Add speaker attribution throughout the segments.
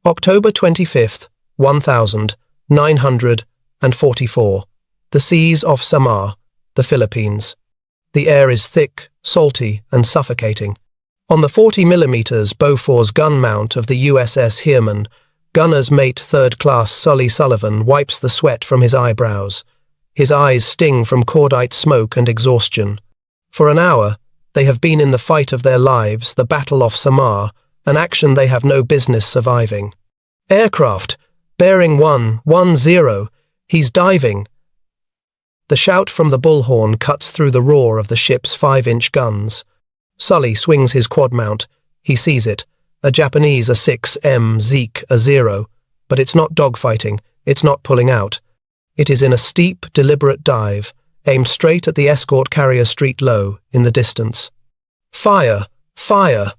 Speaker 1: October 25th, 1944. The seas off Samar, the Philippines. The air is thick, salty, and suffocating. On the 40mm Bofors gun mount of the USS Heermann, gunner's mate 3rd Class Sully Sullivan wipes the sweat from his eyebrows. His eyes sting from cordite smoke and exhaustion. For an hour, they have been in the fight of their lives, the battle off Samar, an action they have no business surviving. Aircraft, bearing 110, he's diving. The shout from the bullhorn cuts through the roar of the ship's 5-inch guns. Sully swings his quad mount. He sees it. A Japanese A6M Zeke A0, but it's not dogfighting, it's not pulling out. It is in a steep, deliberate dive, aimed straight at the escort carrier Street Low, in the distance. Fire! Fire!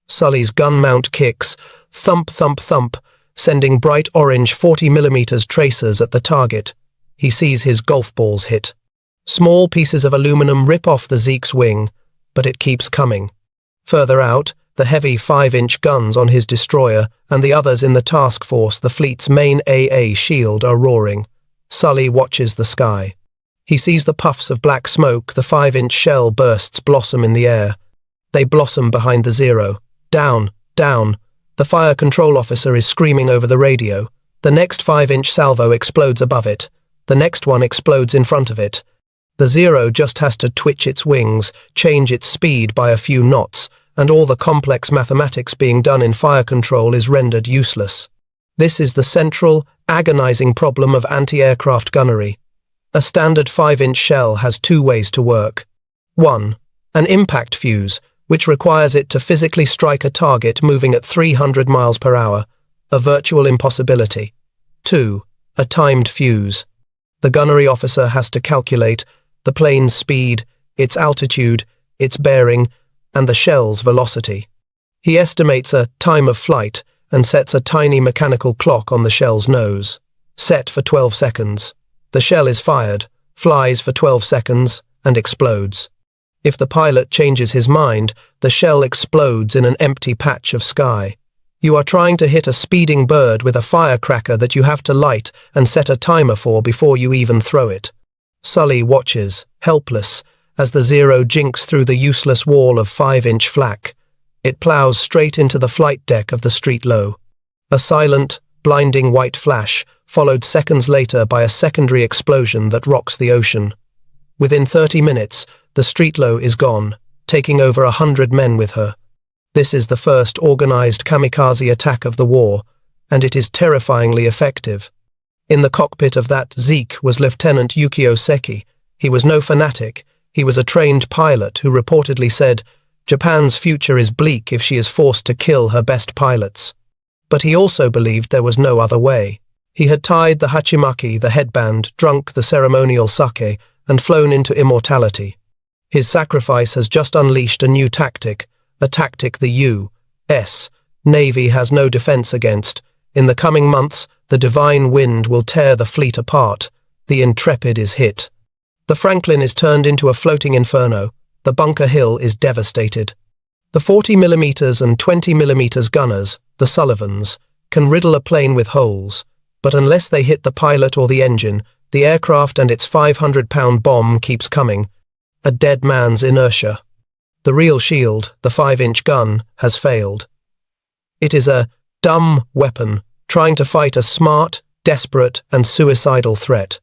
Speaker 1: Sully's gun mount kicks, thump, thump, thump, sending bright orange 40mm tracers at the target. He sees his golf balls hit. Small pieces of aluminum rip off the Zeke's wing, but it keeps coming. Further out, the heavy 5-inch guns on his destroyer and the others in the task force, the fleet's main AA shield, are roaring. Sully watches the sky. He sees the puffs of black smoke, the 5-inch shell bursts blossom in the air. They blossom behind the Zero. Down, down. The fire control officer is screaming over the radio. The next 5-inch salvo explodes above it. The next one explodes in front of it. The Zero just has to twitch its wings, change its speed by a few knots, and all the complex mathematics being done in fire control is rendered useless. This is the central, agonizing problem of anti-aircraft gunnery. A standard 5-inch shell has 2 ways to work. 1. An impact fuse, which requires it to physically strike a target moving at 300 miles per hour, a virtual impossibility. 2. A timed fuse. The gunnery officer has to calculate the plane's speed, its altitude, its bearing, and the shell's velocity. He estimates a time of flight and sets a tiny mechanical clock on the shell's nose. Set for 12 seconds. The shell is fired, flies for 12 seconds, and explodes. If the pilot changes his mind, the shell explodes in an empty patch of sky. You are trying to hit a speeding bird with a firecracker that you have to light and set a timer for before you even throw it. Sully watches, helpless, as the Zero jinks through the useless wall of 5-inch flak. It plows straight into the flight deck of the Street Low. A silent, blinding white flash, followed seconds later by a secondary explosion that rocks the ocean. Within 30 minutes, the Street Low is gone, taking over 100 men with her. This is the first organized kamikaze attack of the war, and it is terrifyingly effective. In the cockpit of that Zeke was Lieutenant Yukio Seki. He was no fanatic. He was a trained pilot who reportedly said, "Japan's future is bleak if she is forced to kill her best pilots." But he also believed there was no other way. He had tied the hachimaki, the headband, drunk the ceremonial sake, and flown into immortality. His sacrifice has just unleashed a new tactic, a tactic the U.S. Navy has no defense against. In the coming months, the divine wind will tear the fleet apart. The Intrepid is hit. The Franklin is turned into a floating inferno. The Bunker Hill is devastated. The 40mm and 20mm gunners, the Sullivans, can riddle a plane with holes, but unless they hit the pilot or the engine, the aircraft and its 500-pound bomb keeps coming. A dead man's inertia. The real shield, the 5-inch gun, has failed. It is a dumb weapon trying to fight a smart, desperate, and suicidal threat.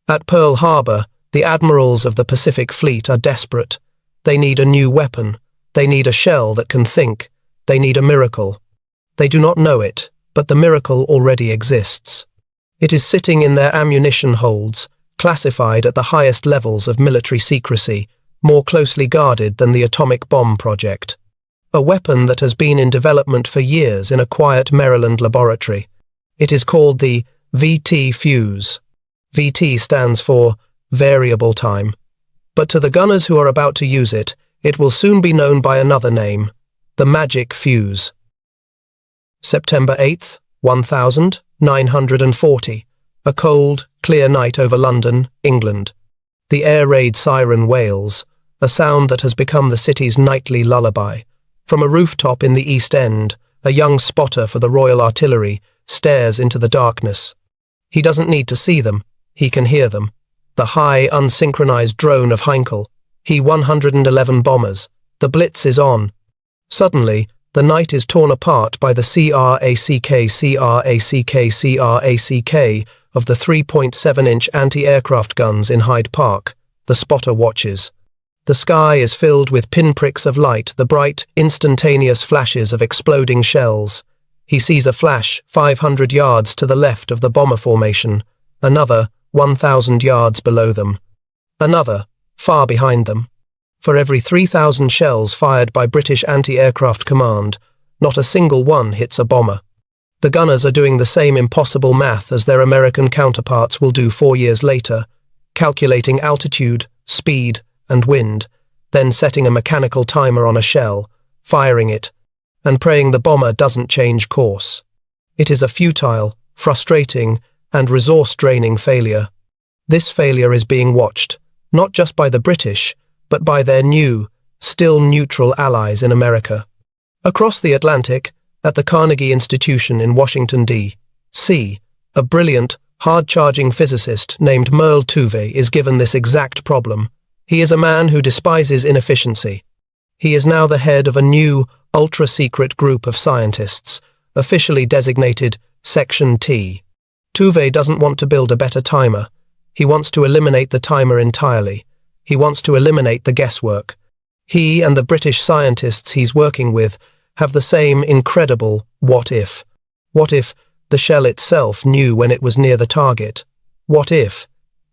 Speaker 1: At Pearl Harbor, the admirals of the Pacific Fleet are desperate. They need a new weapon. They need a shell that can think. They need a miracle. They do not know it, but the miracle already exists. It is sitting in their ammunition holds, classified at the highest levels of military secrecy, more closely guarded than the atomic bomb project. A weapon that has been in development for years in a quiet Maryland laboratory. It is called the VT fuse. VT stands for variable time. But to the gunners who are about to use it, it will soon be known by another name, the magic fuse. September 8th, 1940. A cold, clear night over London, England. The air raid siren wails, a sound that has become the city's nightly lullaby. From a rooftop in the East End, a young spotter for the Royal Artillery, stares into the darkness. He doesn't need to see them, he can hear them. The high, unsynchronized drone of Heinkel. He-111 bombers. The blitz is on. Suddenly, the night is torn apart by the CRACK of the 3.7-inch anti-aircraft guns in Hyde Park. The spotter watches. The sky is filled with pinpricks of light, the bright, instantaneous flashes of exploding shells. He sees a flash 500 yards to the left of the bomber formation, another 1,000 yards below them, another far behind them. For every 3,000 shells fired by British Anti-Aircraft Command, not a single one hits a bomber. The gunners are doing the same impossible math as their American counterparts will do 4 years later, calculating altitude, speed, and wind, then setting a mechanical timer on a shell, firing it, and praying the bomber doesn't change course. It is a futile, frustrating, and resource-draining failure. This failure is being watched, not just by the British, but by their new, still neutral allies in America. Across the Atlantic, at the Carnegie Institution in Washington, D.C., a brilliant, hard-charging physicist named Merle Tuve is given this exact problem. He is a man who despises inefficiency. He is now the head of a new, ultra-secret group of scientists, officially designated Section T. Tuve doesn't want to build a better timer. He wants to eliminate the timer entirely. He wants to eliminate the guesswork. He and the British scientists he's working with have the same incredible what if. What if the shell itself knew when it was near the target? What if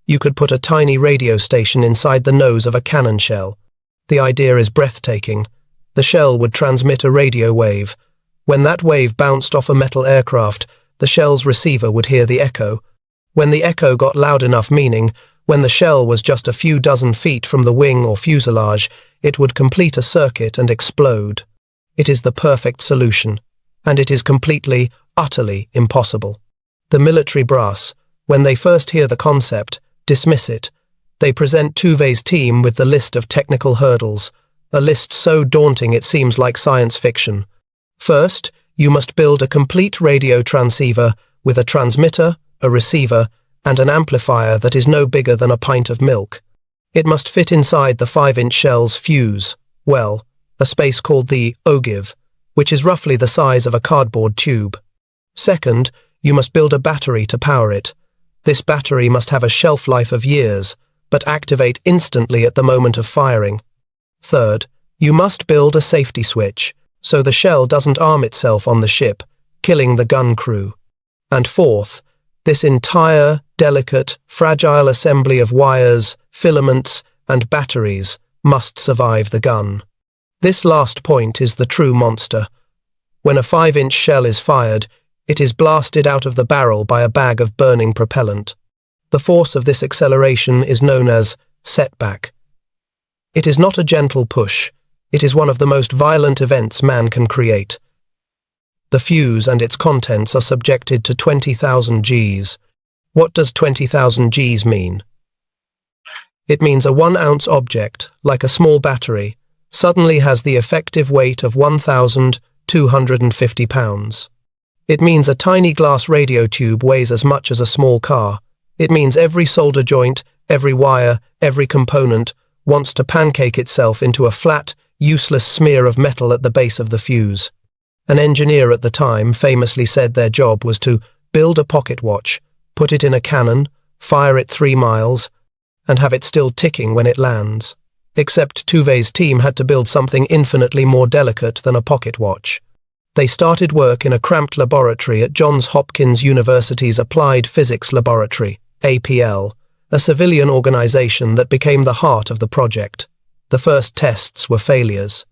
Speaker 1: you could put a tiny radio station inside the nose of a cannon shell? The idea is breathtaking. The shell would transmit a radio wave. When that wave bounced off a metal aircraft, the shell's receiver would hear the echo. When the echo got loud enough, meaning when the shell was just a few dozen feet from the wing or fuselage, it would complete a circuit and explode. It is the perfect solution, and it is completely, utterly impossible. The military brass, when they first hear the concept, dismiss it. They present Tuve's team with the list of technical hurdles, a list so daunting it seems like science fiction. First, you must build a complete radio transceiver with a transmitter, a receiver, and an amplifier that is no bigger than a pint of milk. It must fit inside the 5-inch shell's fuse, well, a space called the ogive, which is roughly the size of a cardboard tube. Second, you must build a battery to power it. This battery must have a shelf life of years, but activate instantly at the moment of firing. Third, you must build a safety switch, so the shell doesn't arm itself on the ship, killing the gun crew. And fourth, this entire, delicate, fragile assembly of wires, filaments, and batteries must survive the gun. This last point is the true monster. When a 5-inch shell is fired, it is blasted out of the barrel by a bag of burning propellant. The force of this acceleration is known as setback. It is not a gentle push. It is one of the most violent events man can create. The fuse and its contents are subjected to 20,000 Gs. What does 20,000 Gs mean? It means a 1-ounce object, like a small battery, suddenly has the effective weight of 1,250 pounds. It means a tiny glass radio tube weighs as much as a small car. It means every solder joint, every wire, every component wants to pancake itself into a flat, useless smear of metal at the base of the fuse. An engineer at the time famously said their job was to build a pocket watch, put it in a cannon, fire it 3 miles, and have it still ticking when it lands. Except Tuve's team had to build something infinitely more delicate than a pocket watch. They started work in a cramped laboratory at Johns Hopkins University's Applied Physics Laboratory, APL, a civilian organization that became the heart of the project. The first tests were failures.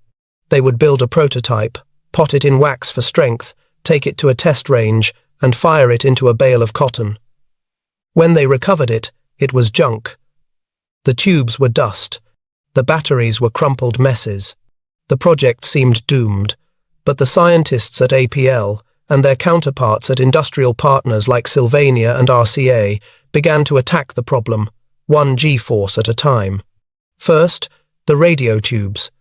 Speaker 1: They would build a prototype, pot it in wax for strength, take it to a test range, and fire it into a bale of cotton. When they recovered it, it was junk. The tubes were dust. The batteries were crumpled messes. The project seemed doomed, but the scientists at APL and their counterparts at industrial partners like Sylvania and RCA began to attack the problem, 1 G-force at a time. First, the radio tubes.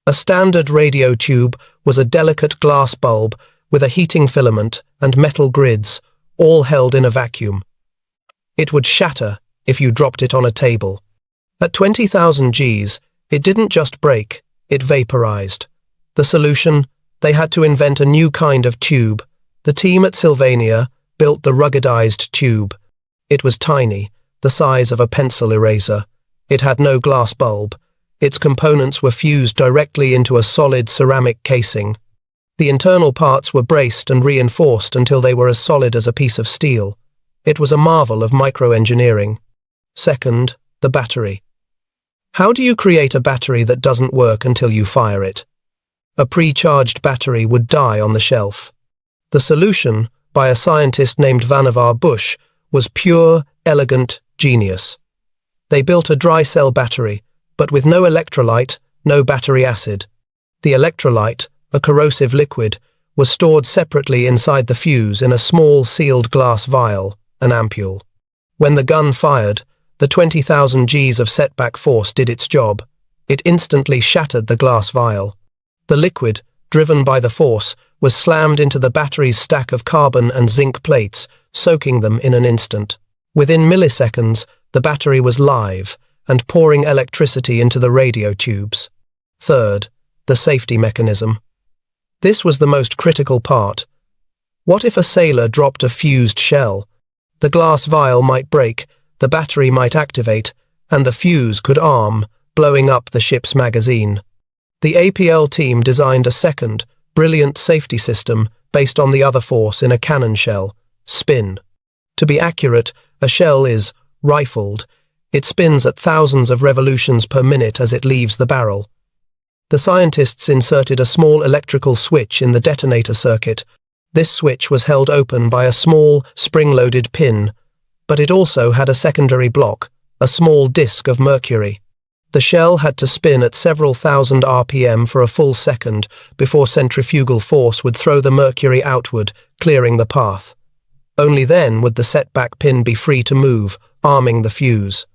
Speaker 1: A standard radio tube was a delicate glass bulb with a heating filament and metal grids, all held in a vacuum. It would shatter if you dropped it on a table. At 20,000 Gs, it didn't just break, it vaporized. The solution? They had to invent a new kind of tube. The team at Sylvania built the ruggedized tube. It was tiny, the size of a pencil eraser. It had no glass bulb. Its components were fused directly into a solid ceramic casing. The internal parts were braced and reinforced until they were as solid as a piece of steel. It was a marvel of microengineering. Second, the battery. How do you create a battery that doesn't work until you fire it? A pre-charged battery would die on the shelf. The solution, by a scientist named Vannevar Bush, was pure, elegant genius. They built a dry cell battery, but with no electrolyte, no battery acid. The electrolyte, a corrosive liquid, was stored separately inside the fuse in a small sealed glass vial, an ampule. When the gun fired, the 20,000 Gs of setback force did its job. It instantly shattered the glass vial. The liquid, driven by the force, was slammed into the battery's stack of carbon and zinc plates, soaking them in an instant. Within milliseconds, the battery was live and pouring electricity into the radio tubes. Third, the safety mechanism. This was the most critical part. What if a sailor dropped a fused shell? The glass vial might break, the battery might activate, and the fuse could arm, blowing up the ship's magazine. The APL team designed a second, brilliant safety system based on the other force in a cannon shell, spin. To be accurate, a shell is rifled. It spins at thousands of revolutions per minute as it leaves the barrel. The scientists inserted a small electrical switch in the detonator circuit. This switch was held open by a small, spring-loaded pin, but it also had a secondary block, a small disk of mercury. The shell had to spin at several thousand RPM for a full second before centrifugal force would throw the mercury outward, clearing the path. Only then would the setback pin be free to move, arming the fuse.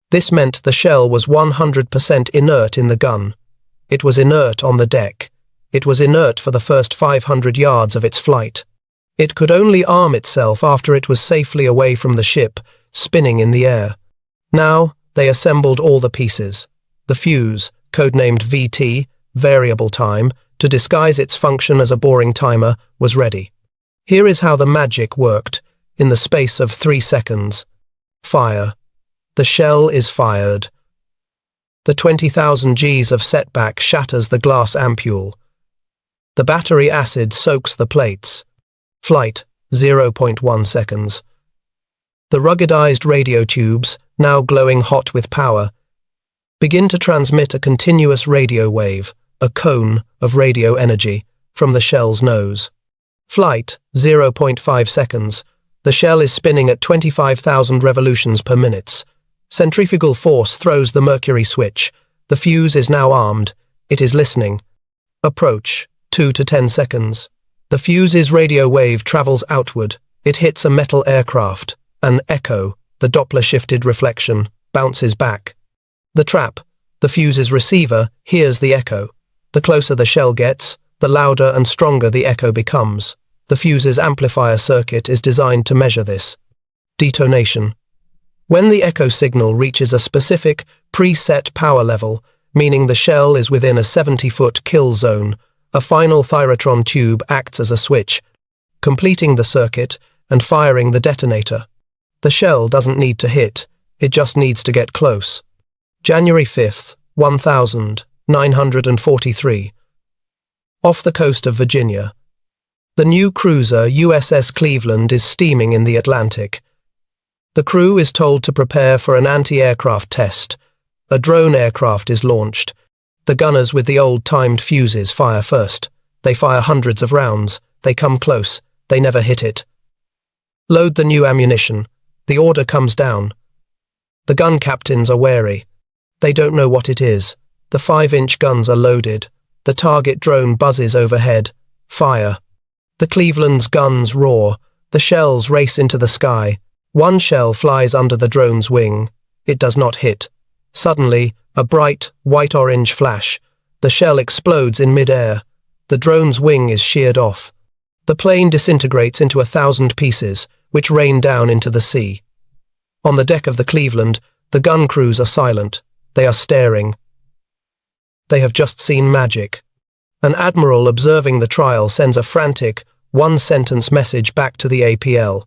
Speaker 1: This meant the shell was 100% inert in the gun. It was inert on the deck. It was inert for the first 500 yards of its flight. It could only arm itself after it was safely away from the ship, spinning in the air. Now, they assembled all the pieces. The fuse, codenamed VT, variable time, to disguise its function as a boring timer, was ready. Here is how the magic worked, in the space of 3 seconds. Fire. The shell is fired. The 20,000 Gs of setback shatters the glass ampule. The battery acid soaks the plates. Flight, 0.1 seconds. The ruggedized radio tubes, now glowing hot with power, begin to transmit a continuous radio wave, a cone of radio energy, from the shell's nose. Flight, 0.5 seconds. The shell is spinning at 25,000 revolutions per minute. Centrifugal force throws the mercury switch. The fuse is now armed. It is listening. Approach, 2 to 10 seconds. The fuse's radio wave travels outward. It hits a metal aircraft. An echo, the Doppler-shifted reflection, bounces back. The trap, the fuse's receiver, hears the echo. The closer the shell gets, the louder and stronger the echo becomes. The fuse's amplifier circuit is designed to measure this. Detonation. When the echo signal reaches a specific, preset power level, meaning the shell is within a 70-foot kill zone, a final thyrotron tube acts as a switch, completing the circuit and firing the detonator. The shell doesn't need to hit, it just needs to get close. January 5th, 1943. Off the coast of Virginia. The new cruiser USS Cleveland is steaming in the Atlantic. The crew is told to prepare for an anti-aircraft test. A drone aircraft is launched. The gunners with the old-timed fuses fire first. They fire hundreds of rounds. They come close. They never hit it. Load the new ammunition. The order comes down. The gun captains are wary. They don't know what it is. The 5-inch guns are loaded. The target drone buzzes overhead. Fire. The Cleveland's guns roar. The shells race into the sky. One shell flies under the drone's wing. It does not hit. Suddenly, a bright, white-orange flash. The shell explodes in mid-air. The drone's wing is sheared off. The plane disintegrates into 1,000 pieces, which rain down into the sea. On the deck of the Cleveland, the gun crews are silent. They are staring. They have just seen magic. An admiral observing the trial sends a frantic, one-sentence message back to the APL.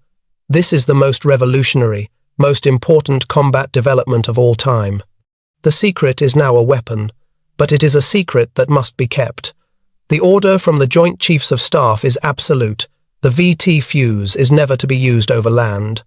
Speaker 1: This is the most revolutionary, most important combat development of all time. The secret is now a weapon, but it is a secret that must be kept. The order from the Joint Chiefs of Staff is absolute. The VT fuse is never to be used over land.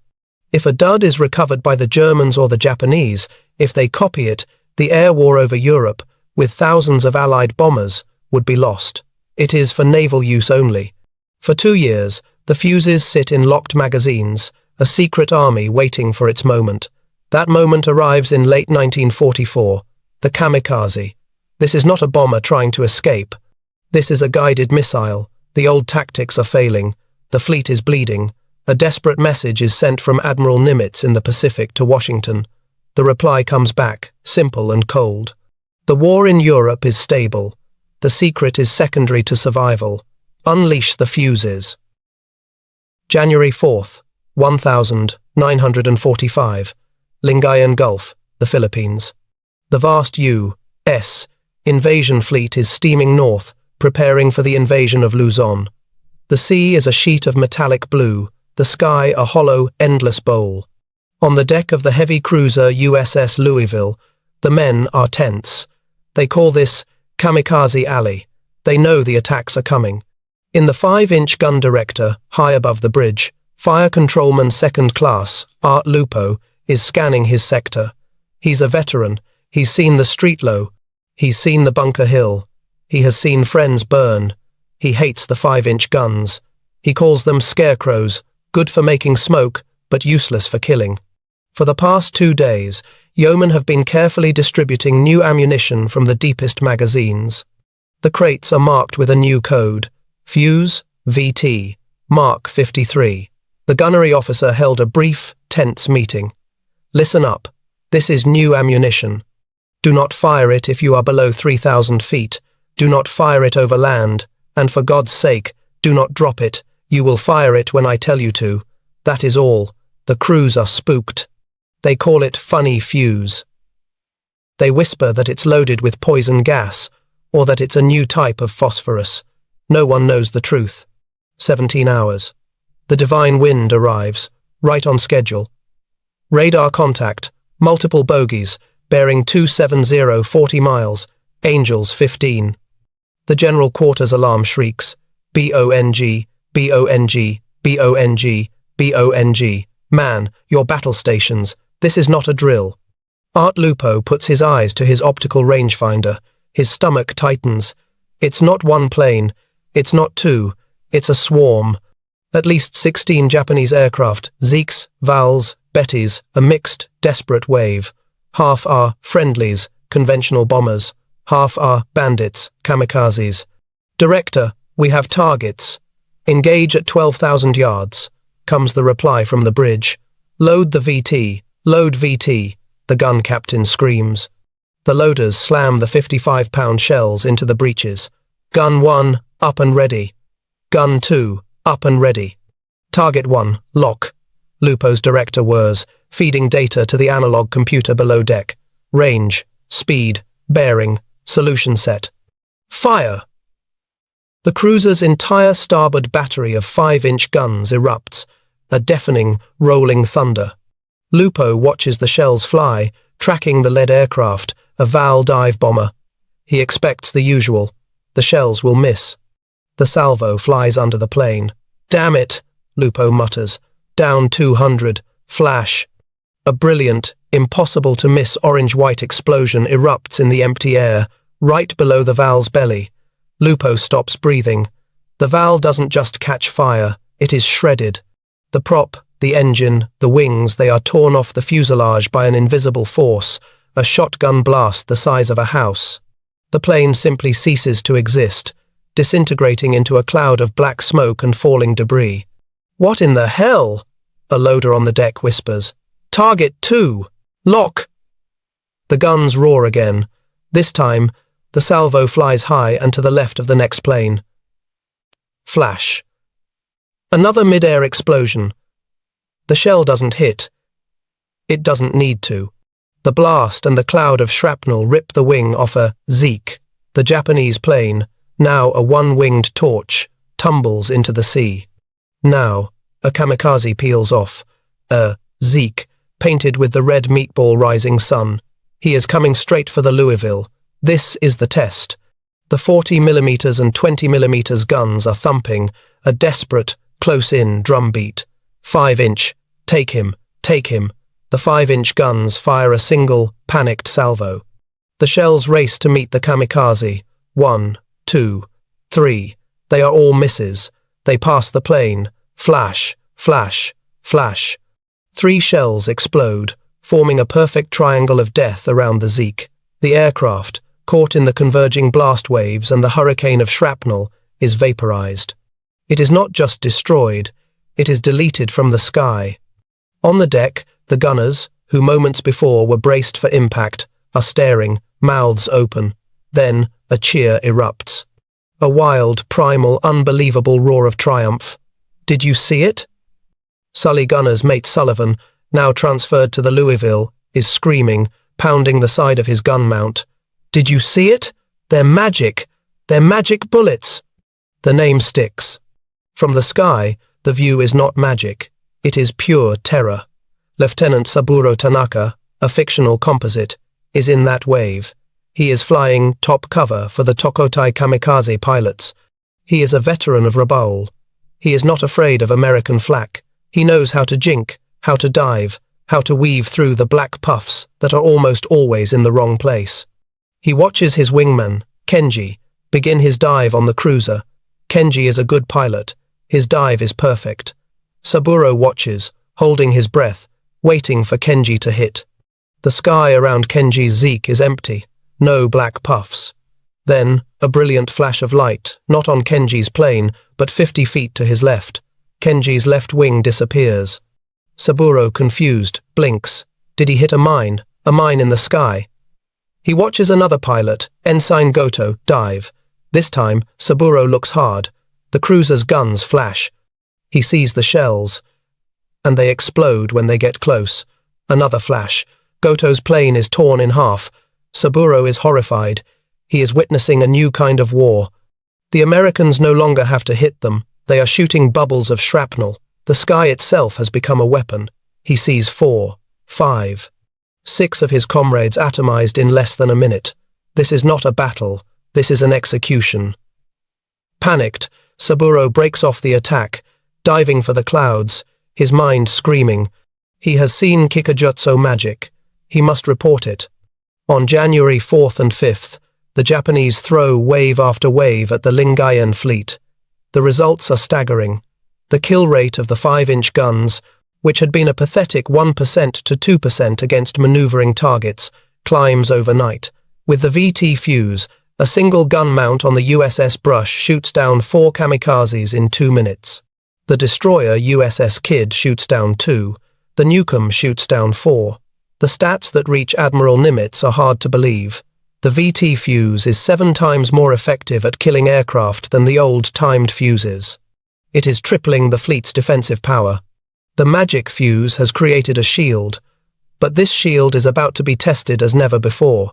Speaker 1: If a dud is recovered by the Germans or the Japanese, if they copy it, the air war over Europe, with thousands of Allied bombers, would be lost. It is for naval use only. For 2 years, the fuses sit in locked magazines, a secret army waiting for its moment. That moment arrives in late 1944, the Kamikaze. This is not a bomber trying to escape. This is a guided missile. The old tactics are failing. The fleet is bleeding. A desperate message is sent from Admiral Nimitz in the Pacific to Washington. The reply comes back, simple and cold. The war in Europe is stable. The secret is secondary to survival. Unleash the fuses. January 4th, 1945. Lingayen Gulf, the Philippines. The vast U.S. invasion fleet is steaming north, preparing for the invasion of Luzon. The sea is a sheet of metallic blue, the sky a hollow, endless bowl. On the deck of the heavy cruiser USS Louisville, the men are tense. They call this Kamikaze Alley. They know the attacks are coming. In the 5-inch gun director, high above the bridge, Fire Controlman Second Class, Art Lupo, is scanning his sector. He's a veteran. He's seen the street low. He's seen the Bunker Hill. He has seen friends burn. He hates the 5-inch guns. He calls them scarecrows, good for making smoke, but useless for killing. For the past 2 days, yeomen have been carefully distributing new ammunition from the deepest magazines. The crates are marked with a new code. Fuse, VT, Mark 53. The gunnery officer held a brief, tense meeting. Listen up. This is new ammunition. Do not fire it if you are below 3,000 feet. Do not fire it over land. And for God's sake, do not drop it. You will fire it when I tell you to. That is all. The crews are spooked. They call it funny fuse. They whisper that it's loaded with poison gas, or that it's a new type of phosphorus. No one knows the truth. 17 hours. The divine wind arrives, right on schedule. Radar contact, multiple bogies, bearing 270 40 miles, Angels 15. The general quarters alarm shrieks, BONG, BONG, BONG, BONG. Man, your battle stations, this is not a drill. Art Lupo puts his eyes to his optical rangefinder. His stomach tightens. It's not one plane. It's not two. It's a swarm. At least 16 Japanese aircraft, Zeeks, Vals, Bettys, a mixed, desperate wave. Half are friendlies, conventional bombers. Half are bandits, kamikazes. Director, we have targets. Engage at 12,000 yards. Comes the reply from the bridge. Load the VT. Load VT. The gun captain screams. The loaders slam the 55-pound shells into the breeches. Gun 1, up and ready. Gun 2, up and ready. Target 1, lock. Lupo's director whirs, feeding data to the analog computer below deck. Range, speed, bearing, solution set. Fire! The cruiser's entire starboard battery of 5-inch guns erupts, a deafening, rolling thunder. Lupo watches the shells fly, tracking the lead aircraft, a Val dive bomber. He expects the usual. The shells will miss. The salvo flies under the plane. Damn it, Lupo mutters. Down 200. Flash. A brilliant, impossible-to-miss orange-white explosion erupts in the empty air, right below the Val's belly. Lupo stops breathing. The Val doesn't just catch fire, it is shredded. The prop, the engine, the wings, they are torn off the fuselage by an invisible force, a shotgun blast the size of a house. The plane simply ceases to exist, disintegrating into a cloud of black smoke and falling debris. What in the hell? A loader on the deck whispers. Target 2! Lock! The guns roar again. This time, The salvo flies high and to the left of the next plane. Flash. Another mid-air explosion. The shell doesn't hit. It doesn't need to. The blast and the cloud of shrapnel rip the wing off a Zeke. The Japanese plane, now a one-winged torch, tumbles into the sea. Now, a Kamikaze peels off. A Zeke, painted with the red meatball rising sun. He is coming straight for the Louisville. This is the test. The 40mm and 20mm guns are thumping, a desperate, close-in drumbeat. 5-inch, take him, take him. The 5-inch guns fire a single, panicked salvo. The shells race to meet the Kamikaze. 1, 2, 3. They are all misses. They pass the plane. Flash, flash, flash. 3 shells explode, forming a perfect triangle of death around the Zeke. The aircraft, caught in the converging blast waves and the hurricane of shrapnel, is vaporized. It is not just destroyed, it is deleted from the sky. On the deck, the gunners, who moments before were braced for impact, are staring, mouths open. Then, a cheer erupts. A wild, primal, unbelievable roar of triumph. Did you see it? Sully Gunner's mate Sullivan, now transferred to the Louisville, is screaming, pounding the side of his gun mount. Did you see it? They're magic! They're magic bullets! The name sticks. From the sky, the view is not magic. It is pure terror. Lieutenant Saburo Tanaka, a fictional composite, is in that wave. He is flying top cover for the Tokotai Kamikaze pilots. He is a veteran of Rabaul. He is not afraid of American flak. He knows how to jink, how to dive, how to weave through the black puffs that are almost always in the wrong place. He watches his wingman, Kenji, begin his dive on the cruiser. Kenji is a good pilot. His dive is perfect. Saburo watches, holding his breath, waiting for Kenji to hit. The sky around Kenji's Zeke is empty, no black puffs. Then, a brilliant flash of light, not on Kenji's plane, but 50 feet to his left. Kenji's left wing disappears. Saburo, confused, blinks. Did he hit a mine? A mine in the sky? He watches another pilot, Ensign Goto, dive. This time, Saburo looks hard. The cruiser's guns flash. He sees the shells, and they explode when they get close. Another flash. Goto's plane is torn in half. Saburo is horrified. He is witnessing a new kind of war. The Americans no longer have to hit them. They are shooting bubbles of shrapnel. The sky itself has become a weapon. He sees 4, 5, 6 of his comrades atomized in less than a minute. This is not a battle. This is an execution. Panicked, Saburo breaks off the attack, diving for the clouds, his mind screaming. He has seen Kikujutsu magic. He must report it. On January 4th and 5th, the Japanese throw wave after wave at the Lingayen fleet. The results are staggering. The kill rate of the 5-inch guns, which had been a pathetic 1% to 2% against maneuvering targets, climbs overnight. With the VT fuse, a single gun mount on the USS Brush shoots down 4 kamikazes in 2 minutes. The destroyer USS Kidd shoots down 2. The Newcomb shoots down 4. The stats that reach Admiral Nimitz are hard to believe. The VT fuse is 7 times more effective at killing aircraft than the old timed fuses. It is tripling the fleet's defensive power. The magic fuse has created a shield, but this shield is about to be tested as never before.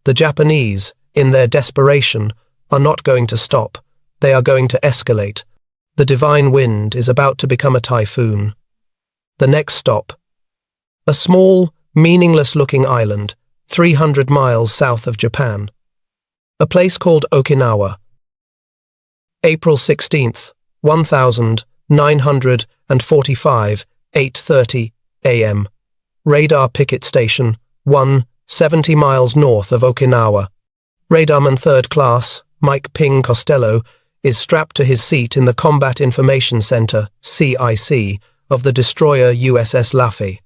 Speaker 1: The Japanese, in their desperation, are not going to stop. They are going to escalate. The divine wind is about to become a typhoon. The next stop. A small, meaningless-looking island, 300 miles south of Japan. A place called Okinawa. April 16th, 1945, 8:30 a.m. Radar picket station, 70 miles north of Okinawa. Radarman 3rd Class, Mike Ping Costello, is strapped to his seat in the Combat Information Center, CIC, of the destroyer USS Laffey.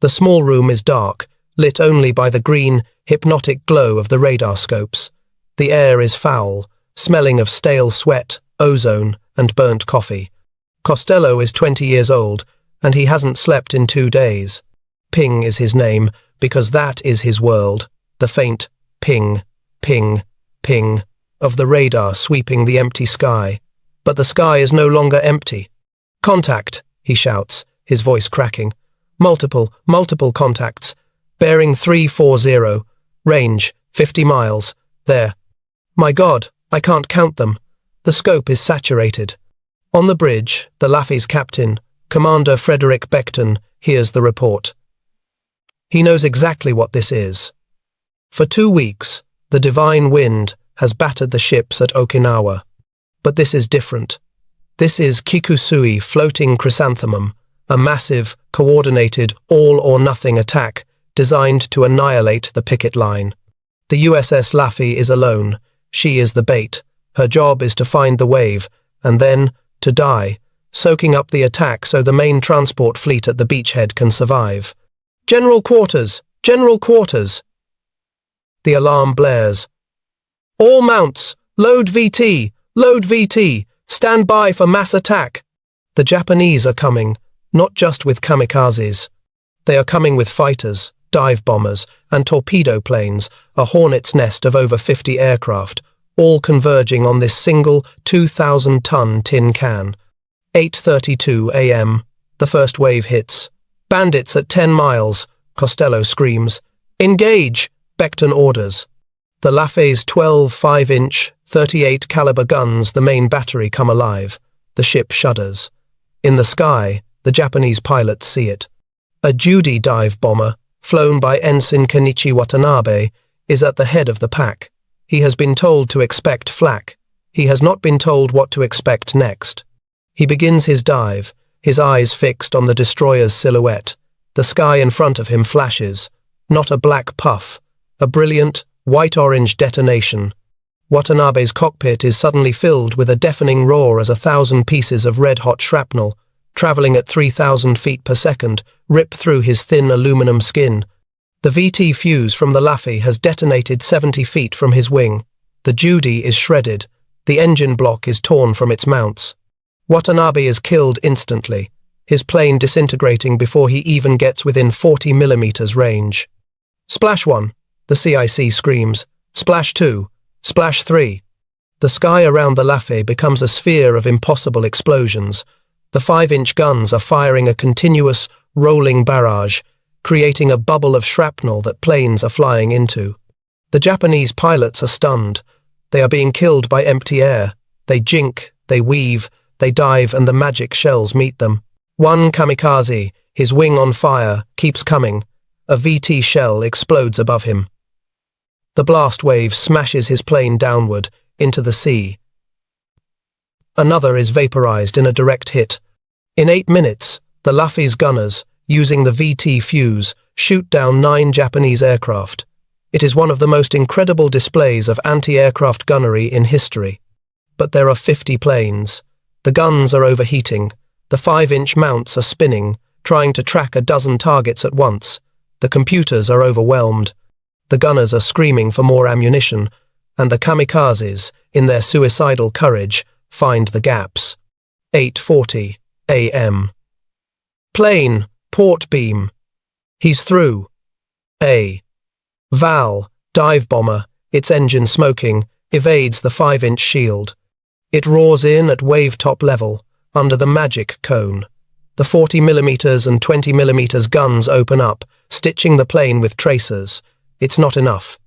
Speaker 1: The small room is dark, lit only by the green, hypnotic glow of the radar scopes. The air is foul, smelling of stale sweat, ozone, and burnt coffee. Costello is 20 years old, and he hasn't slept in 2 days. Ping is his name, because that is his world. The faint ping, ping, ping, of the radar sweeping the empty sky. But the sky is no longer empty. Contact, he shouts, his voice cracking. Multiple contacts. Bearing 340. Range, 50 miles. There. My God, I can't count them. The scope is saturated. On the bridge, the Laffey's captain, Commander Frederick Beckton, hears the report. He knows exactly what this is. For 2 weeks, the divine wind has battered the ships at Okinawa. But this is different. This is Kikusui floating chrysanthemum, a massive, coordinated, all-or-nothing attack designed to annihilate the picket line. The USS Laffey is alone. She is the bait. Her job is to find the wave, and then to die, soaking up the attack so the main transport fleet at the beachhead can survive. General quarters! General quarters! The alarm blares. All mounts! Load VT! Load VT! Stand by for mass attack! The Japanese are coming, not just with kamikazes. They are coming with fighters, dive bombers, and torpedo planes, a hornet's nest of over 50 aircraft, all converging on this single 2,000-ton tin can. 8:32 a.m. The first wave hits. Bandits at 10 miles, Costello screams. Engage, Beckton orders. The Laffey's 12 5-inch, 38 caliber guns, the main battery, come alive. The ship shudders. In the sky, the Japanese pilots see it. A Judy dive bomber, flown by Ensign Kenichi Watanabe, is at the head of the pack. He has been told to expect flak. He has not been told what to expect next. He begins his dive, his eyes fixed on the destroyer's silhouette. The sky in front of him flashes. Not a black puff. A brilliant, white-orange detonation. Watanabe's cockpit is suddenly filled with a deafening roar as 1,000 pieces of red-hot shrapnel, traveling at 3,000 feet per second, rip through his thin aluminum skin. The VT fuse from the Laffey has detonated 70 feet from his wing. The Judy is shredded. The engine block is torn from its mounts. Watanabe is killed instantly, his plane disintegrating before he even gets within 40 millimeters range. Splash 1, the CIC screams. Splash 2, splash 3. The sky around the Laffey becomes a sphere of impossible explosions. The 5-inch guns are firing a continuous, rolling barrage, creating a bubble of shrapnel that planes are flying into. The Japanese pilots are stunned. They are being killed by empty air. They jink, they weave, they dive, and the magic shells meet them. One kamikaze, his wing on fire, keeps coming. A VT shell explodes above him. The blast wave smashes his plane downward, into the sea. Another is vaporized in a direct hit. In 8 minutes, the Laffey's gunners, using the VT fuse, shoot down 9 Japanese aircraft. It is one of the most incredible displays of anti-aircraft gunnery in history. But there are 50 planes. The guns are overheating. The 5-inch mounts are spinning, trying to track a dozen targets at once. The computers are overwhelmed. The gunners are screaming for more ammunition, and the kamikazes, in their suicidal courage, find the gaps. 8:40 a.m. Plane, port beam. He's through. Val, dive bomber, its engine smoking, evades the 5-inch shield. It roars in at wave-top level, under the magic cone. The 40mm and 20mm guns open up, stitching the plane with tracers. It's not enough.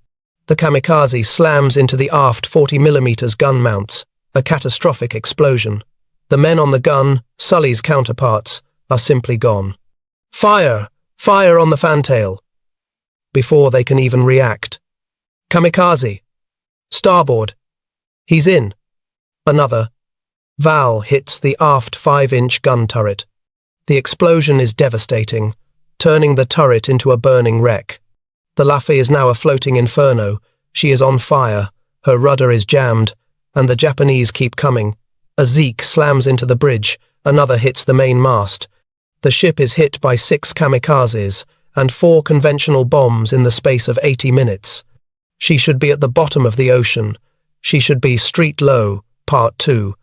Speaker 1: The kamikaze slams into the aft 40mm gun mounts, a catastrophic explosion. The men on the gun, Sully's counterparts, are simply gone. Fire! Fire on the fantail! Before they can even react. Kamikaze! Starboard! He's in. Another. Val hits the aft 5-inch gun turret. The explosion is devastating, turning the turret into a burning wreck. The Laffey is now a floating inferno. She is on fire, her rudder is jammed, and the Japanese keep coming. A Zeke slams into the bridge, another hits the main mast. The ship is hit by 6 kamikazes and 4 conventional bombs in the space of 80 minutes. She should be at the bottom of the ocean. She should be street low, part 2.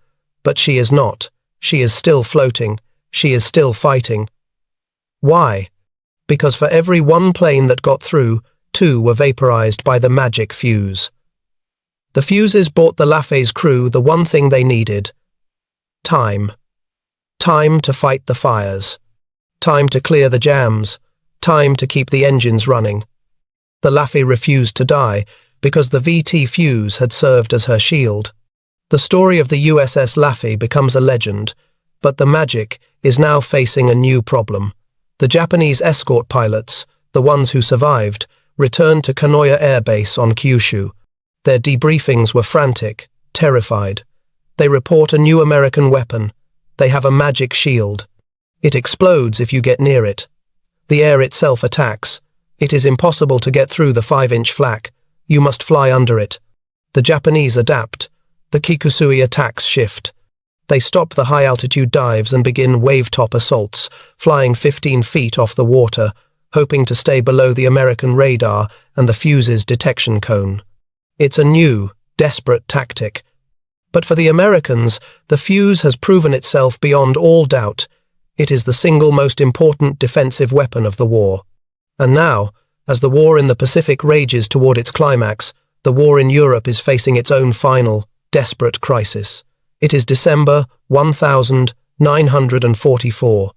Speaker 1: But she is not. She is still floating. She is still fighting. Why? Because for every 1 plane that got through, 2 were vaporized by the magic fuse. The fuses bought the Lafay's crew the one thing they needed: time. Time to fight the fires. Time to clear the jams. Time to keep the engines running. The Lafay refused to die because the VT fuse had served as her shield. The story of the USS Lafay becomes a legend, but the Magic is now facing a new problem. The Japanese escort pilots, the ones who survived, returned to Kanoya Air Base on Kyushu. Their debriefings were frantic, terrified. They report a new American weapon. They have a magic shield. It explodes if you get near it. The air itself attacks. It is impossible to get through the 5-inch flak. You must fly under it. The Japanese adapt. The Kikusui attacks shift. They stop the high-altitude dives and begin wave-top assaults, flying 15 feet off the water, hoping to stay below the American radar and the fuse's detection cone. It's a new, desperate tactic. But for the Americans, the fuse has proven itself beyond all doubt. It is the single most important defensive weapon of the war. And now, as the war in the Pacific rages toward its climax, the war in Europe is facing its own final, desperate crisis. It is December 1944.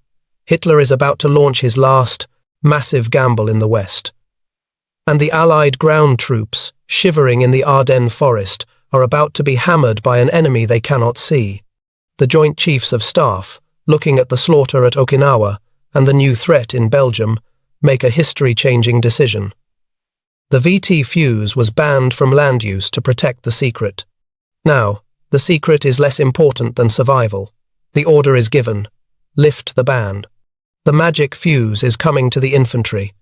Speaker 1: Hitler is about to launch his last, massive gamble in the West. And the Allied ground troops, shivering in the Ardennes forest, are about to be hammered by an enemy they cannot see. The Joint Chiefs of Staff, looking at the slaughter at Okinawa and the new threat in Belgium, make a history-changing decision. The VT fuse was banned from land use to protect the secret. Now, the secret is less important than survival. The order is given. Lift the ban. The magic fuse is coming to the infantry.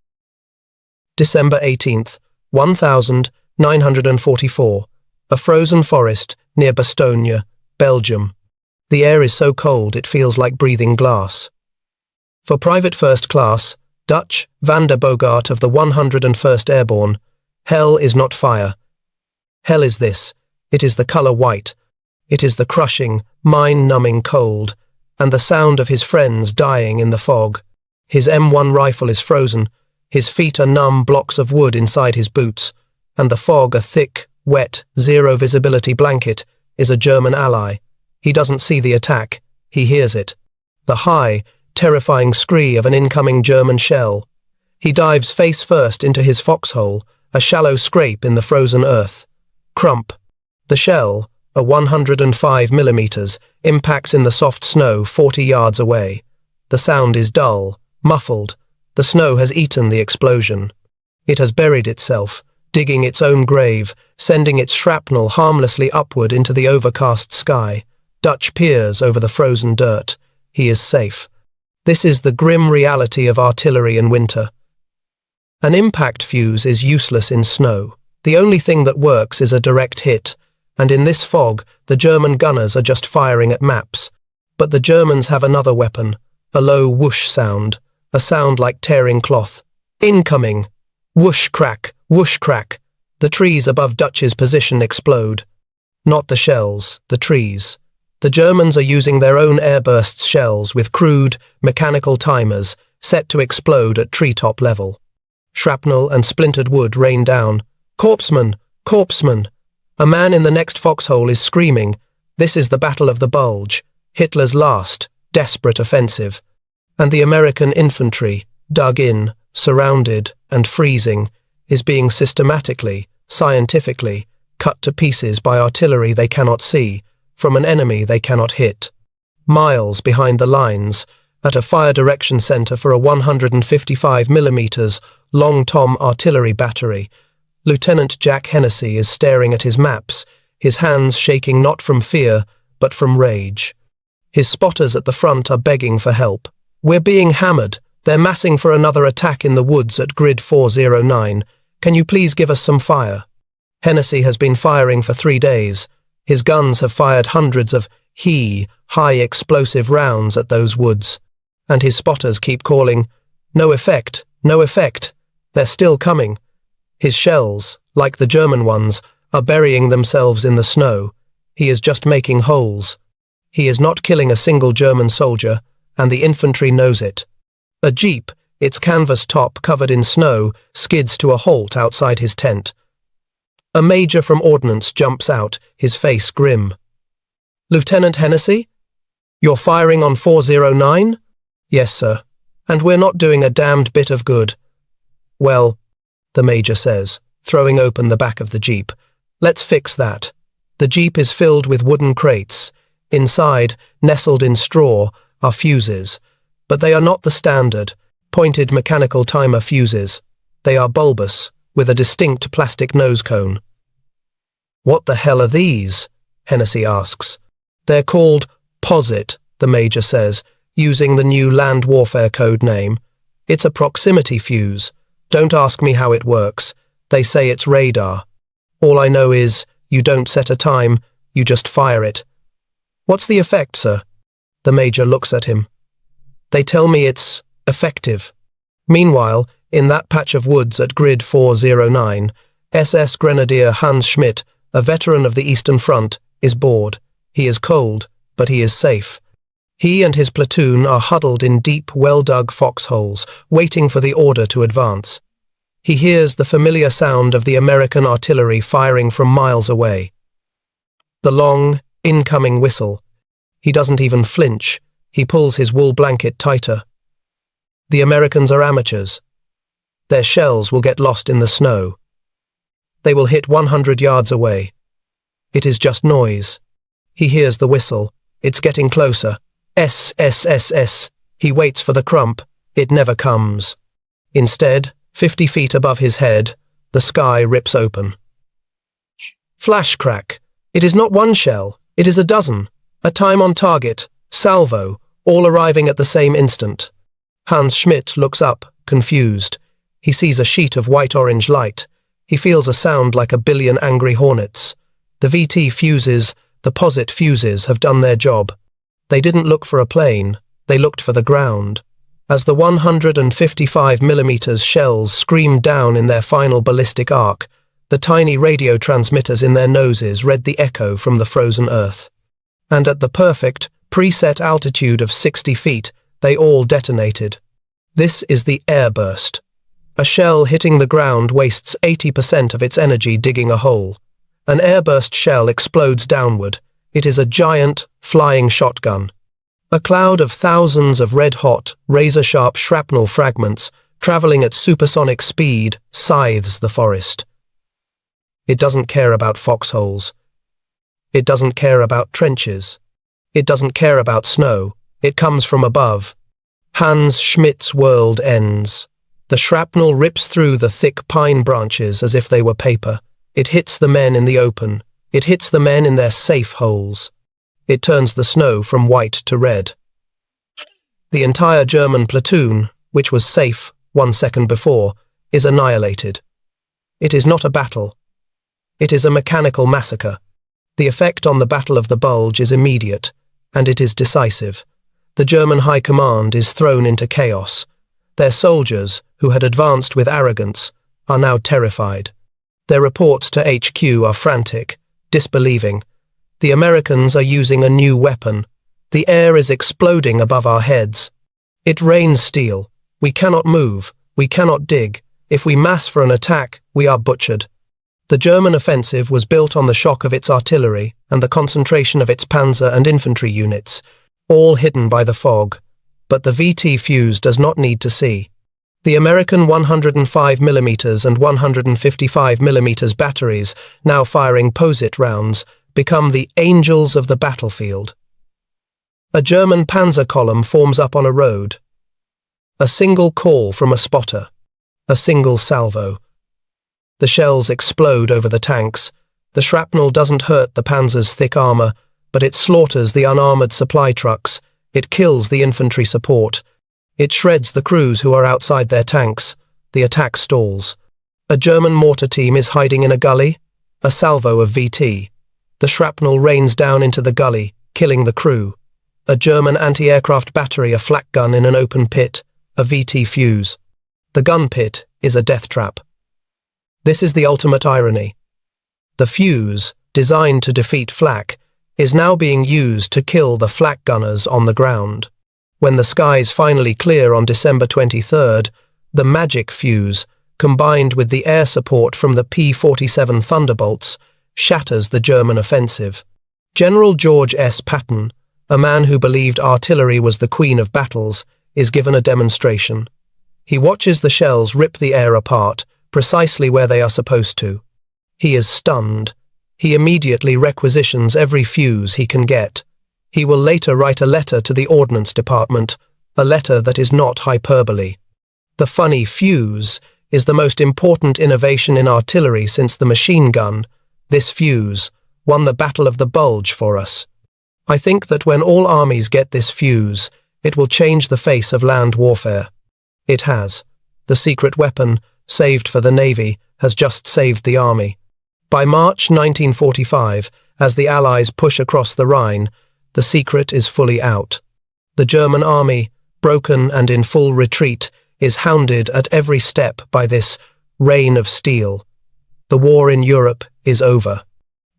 Speaker 1: December 18th, 1944. A frozen forest near Bastogne, Belgium. The air is so cold it feels like breathing glass. For Private First Class, Dutch Van der Bogart of the 101st Airborne, hell is not fire. Hell is this. It is the color white. It is the crushing, mind-numbing cold, and the sound of his friends dying in the fog. His M1 rifle is frozen. His feet are numb blocks of wood inside his boots, and the fog, a thick, wet, zero-visibility blanket, is a German ally. He doesn't see the attack. He hears it. The high, terrifying scree of an incoming German shell. He dives face first into his foxhole, a shallow scrape in the frozen earth. Crump. The shell, a 105 millimeters, impacts in the soft snow 40 yards away. The sound is dull, muffled. The snow has eaten the explosion. It has buried itself, digging its own grave, sending its shrapnel harmlessly upward into the overcast sky. Dutch peers over the frozen dirt. He is safe. This is the grim reality of artillery in winter. An impact fuse is useless in snow. The only thing that works is a direct hit, and in this fog, the German gunners are just firing at maps. But the Germans have another weapon, a low whoosh sound, a sound like tearing cloth. Incoming! Whoosh crack, whoosh crack. The trees above Dutch's position explode. Not the shells, the trees. The Germans are using their own airburst shells with crude, mechanical timers set to explode at treetop level. Shrapnel and splintered wood rain down. Corpsman! Corpsman! A man in the next foxhole is screaming. This is the Battle of the Bulge, Hitler's last, desperate offensive. And the American infantry, dug in, surrounded, and freezing, is being systematically, scientifically, cut to pieces by artillery they cannot see, from an enemy they cannot hit. Miles behind the lines, at a fire direction center for a 155 millimeters Long Tom artillery battery, Lieutenant Jack Hennessy is staring at his maps, his hands shaking not from fear, but from rage. His spotters at the front are begging for help. We're being hammered. They're massing for another attack in the woods at grid 409. Can you please give us some fire? Hennessy has been firing for 3 days. His guns have fired hundreds of high explosive rounds at those woods. And his spotters keep calling, "No effect, no effect." They're still coming. His shells, like the German ones, are burying themselves in the snow. He is just making holes. He is not killing a single German soldier, and the infantry knows it. A jeep, its canvas top covered in snow, skids to a halt outside his tent. A major from Ordnance jumps out, his face grim. "Lieutenant Hennessy? You're firing on 409? "Yes, sir. And we're not doing a damned bit of good." "Well," the major says, throwing open the back of the jeep, "let's fix that." The jeep is filled with wooden crates. Inside, nestled in straw, are fuses. But they are not the standard, pointed mechanical timer fuses. They are bulbous, with a distinct plastic nose cone. "What the hell are these?" Hennessy asks. "They're called POSIT," the major says, using the new land warfare code name. "It's a proximity fuse. Don't ask me how it works. They say it's radar. All I know is, you don't set a time, you just fire it." "What's the effect, sir?" The major looks at him. "They tell me it's effective." Meanwhile, in that patch of woods at grid 409, SS Grenadier Hans Schmidt, a veteran of the Eastern Front, is bored. He is cold, but he is safe. He and his platoon are huddled in deep, well-dug foxholes, waiting for the order to advance. He hears the familiar sound of the American artillery firing from miles away. The long, incoming whistle. He doesn't even flinch. He pulls his wool blanket tighter. The Americans are amateurs. Their shells will get lost in the snow. They will hit 100 yards away. It is just noise. He hears the whistle. It's getting closer. S. He waits for the crump. It never comes. Instead, 50 feet above his head, the sky rips open. Flash crack. It is not one shell. It is a dozen. A time on target. Salvo. All arriving at the same instant. Hans Schmidt looks up, confused. He sees a sheet of white-orange light. He feels a sound like a billion angry hornets. The VT fuses, the POSIT fuses, have done their job. They didn't look for a plane. They looked for the ground. As the 155mm shells screamed down in their final ballistic arc, the tiny radio transmitters in their noses read the echo from the frozen earth. And at the perfect, preset altitude of 60 feet, they all detonated. This is the airburst. A shell hitting the ground wastes 80% of its energy digging a hole. An airburst shell explodes downward. It is a giant, flying shotgun. A cloud of thousands of red-hot, razor-sharp shrapnel fragments, traveling at supersonic speed, scythes the forest. It doesn't care about foxholes. It doesn't care about trenches. It doesn't care about snow. It comes from above. Hans Schmidt's world ends. The shrapnel rips through the thick pine branches as if they were paper. It hits the men in the open. It hits the men in their safe holes. It turns the snow from white to red. The entire German platoon, which was safe 1 second before, is annihilated. It is not a battle. It is a mechanical massacre. The effect on the Battle of the Bulge is immediate, and it is decisive. The German High Command is thrown into chaos. Their soldiers, who had advanced with arrogance, are now terrified. Their reports to HQ are frantic, disbelieving. The Americans are using a new weapon. The air is exploding above our heads. It rains steel. We cannot move. We cannot dig. If we mass for an attack, we are butchered. The German offensive was built on the shock of its artillery and the concentration of its panzer and infantry units, all hidden by the fog. But the VT fuse does not need to see. The American 105mm and 155mm batteries, now firing POSIT rounds, become the angels of the battlefield. A German panzer column forms up on a road. A single call from a spotter. A single salvo. The shells explode over the tanks. The shrapnel doesn't hurt the panzer's thick armor, but it slaughters the unarmored supply trucks. It kills the infantry support. It shreds the crews who are outside their tanks. The attack stalls. A German mortar team is hiding in a gully. A salvo of VT. The shrapnel rains down into the gully, killing the crew. A German anti-aircraft battery, a flak gun in an open pit. A VT fuse. The gun pit is a death trap. This is the ultimate irony. The fuse, designed to defeat flak, is now being used to kill the flak gunners on the ground. When the skies finally clear on December 23rd, the magic fuse, combined with the air support from the P-47 Thunderbolts, shatters the German offensive. General George S. Patton, a man who believed artillery was the queen of battles, is given a demonstration. He watches the shells rip the air apart, precisely where they are supposed to. He is stunned. He immediately requisitions every fuse he can get. He will later write a letter to the Ordnance Department, a letter that is not hyperbole. The funny fuse is the most important innovation in artillery since the machine gun. This fuse won the Battle of the Bulge for us. I think that when all armies get this fuse, it will change the face of land warfare. It has. The secret weapon, saved for the Navy, has just saved the Army. By March 1945, as the Allies push across the Rhine, the secret is fully out. The German army, broken and in full retreat, is hounded at every step by this rain of steel. The war in Europe is over.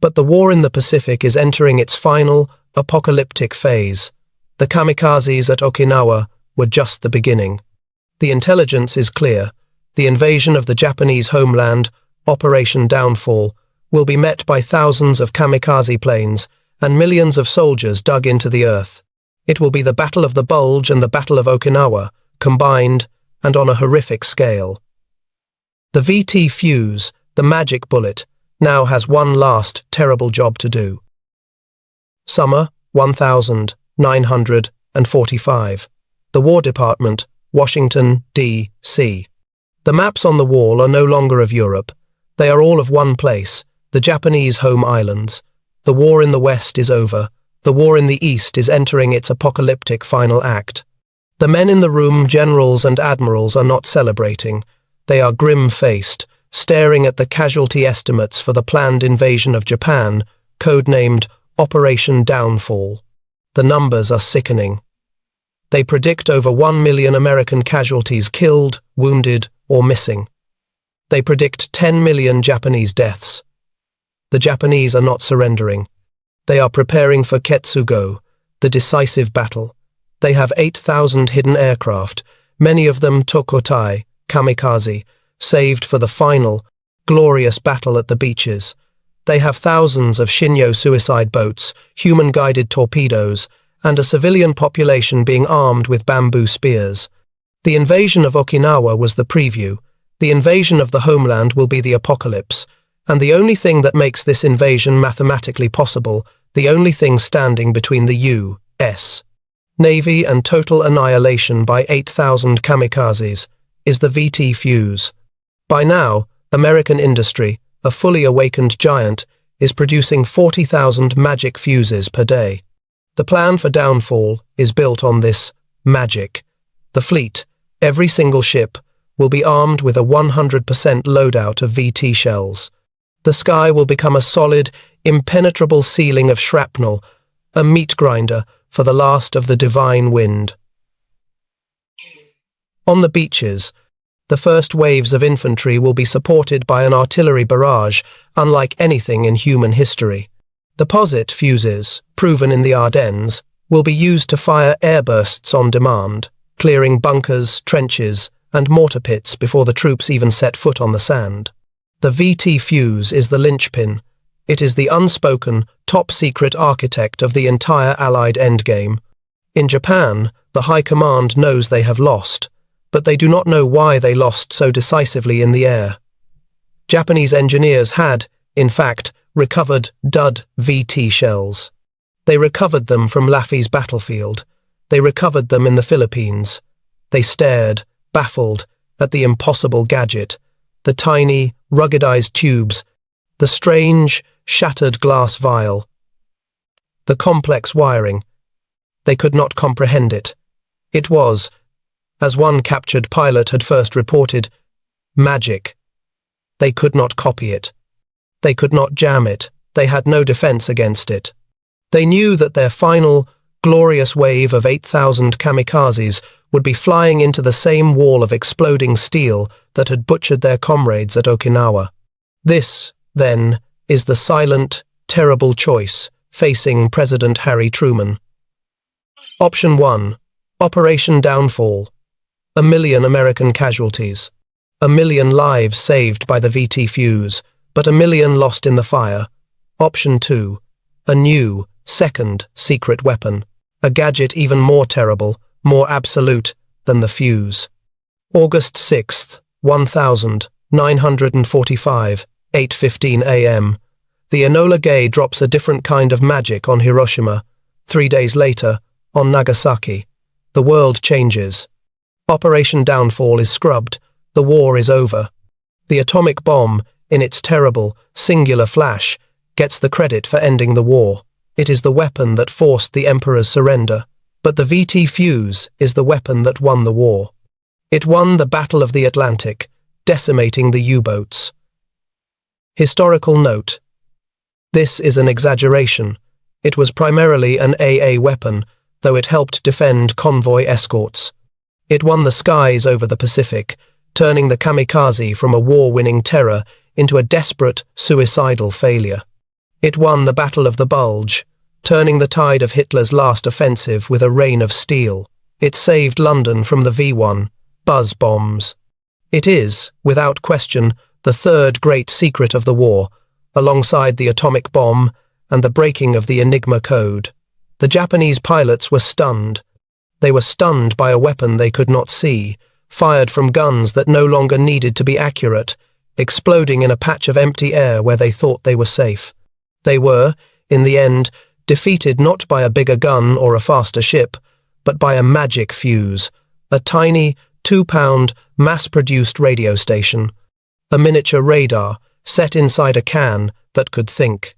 Speaker 1: But the war in the Pacific is entering its final, apocalyptic phase. The kamikazes at Okinawa were just the beginning. The intelligence is clear. The invasion of the Japanese homeland, Operation Downfall, will be met by thousands of kamikaze planes and millions of soldiers dug into the earth. It will be the Battle of the Bulge and the Battle of Okinawa, combined and on a horrific scale. The VT fuse, the magic bullet, now has one last terrible job to do. Summer 1945. The War Department, Washington, D.C. The maps on the wall are no longer of Europe. They are all of one place, the Japanese home islands. The war in the West is over. The war in the East is entering its apocalyptic final act. The men in the room, generals and admirals, are not celebrating. They are grim-faced, staring at the casualty estimates for the planned invasion of Japan, codenamed Operation Downfall. The numbers are sickening. They predict over 1 million American casualties killed, wounded, or missing. They predict 10 million Japanese deaths. The Japanese are not surrendering. They are preparing for Ketsugo, the decisive battle. They have 8,000 hidden aircraft, many of them Tokotai, Kamikaze, saved for the final, glorious battle at the beaches. They have thousands of Shinyo suicide boats, human-guided torpedoes, and a civilian population being armed with bamboo spears. The invasion of Okinawa was the preview. The invasion of the homeland will be the apocalypse. And the only thing that makes this invasion mathematically possible, the only thing standing between the U.S. Navy and total annihilation by 8,000 kamikazes, is the VT fuse. By now, American industry, a fully awakened giant, is producing 40,000 magic fuses per day. The plan for downfall is built on this magic. The fleet, every single ship, will be armed with a 100% loadout of VT shells. The sky will become a solid, impenetrable ceiling of shrapnel, a meat grinder for the last of the divine wind. On the beaches, the first waves of infantry will be supported by an artillery barrage unlike anything in human history. The posite fuses, proven in the Ardennes, will be used to fire airbursts on demand, clearing bunkers, trenches, and mortar pits before the troops even set foot on the sand. The VT fuse is the linchpin. It is the unspoken, top-secret architect of the entire Allied endgame. In Japan, the High Command knows they have lost, but they do not know why they lost so decisively in the air. Japanese engineers had, in fact, recovered dud VT shells. They recovered them from Laffey's battlefield. They recovered them in the Philippines. They stared, baffled, at the impossible gadget, the tiny, ruggedized tubes, the strange, shattered glass vial, the complex wiring. They could not comprehend it. It was, as one captured pilot had first reported, magic. They could not copy it. They could not jam it. They had no defense against it. They knew that their final, glorious wave of 8,000 kamikazes would be flying into the same wall of exploding steel that had butchered their comrades at Okinawa. This, then, is the silent, terrible choice facing President Harry Truman. Option 1. Operation Downfall. 1 million American casualties. 1,000,000 lives saved by the VT fuse, but 1,000,000 lost in the fire. Option 2. A new, second, secret weapon. A gadget even more terrible, more absolute than the fuse. August 6th, 1945, 8:15 a.m. The Enola Gay drops a different kind of magic on Hiroshima. 3 days later, on Nagasaki. The world changes. Operation Downfall is scrubbed. The war is over. The atomic bomb, in its terrible, singular flash, gets the credit for ending the war. It is the weapon that forced the Emperor's surrender. But the VT fuse is the weapon that won the war. It won the Battle of the Atlantic, decimating the U-boats. Historical note. This is an exaggeration. It was primarily an AA weapon, though it helped defend convoy escorts. It won the skies over the Pacific, turning the Kamikaze from a war-winning terror into a desperate, suicidal failure. It won the Battle of the Bulge, turning the tide of Hitler's last offensive with a rain of steel. It saved London from the V1, buzz bombs. It is, without question, the third great secret of the war, alongside the atomic bomb and the breaking of the Enigma code. The Japanese pilots were stunned. They were stunned by a weapon they could not see, fired from guns that no longer needed to be accurate, exploding in a patch of empty air where they thought they were safe. They were, in the end, defeated not by a bigger gun or a faster ship, but by a magic fuse, a tiny, 2-pound, mass-produced radio station, a miniature radar set inside a can that could think.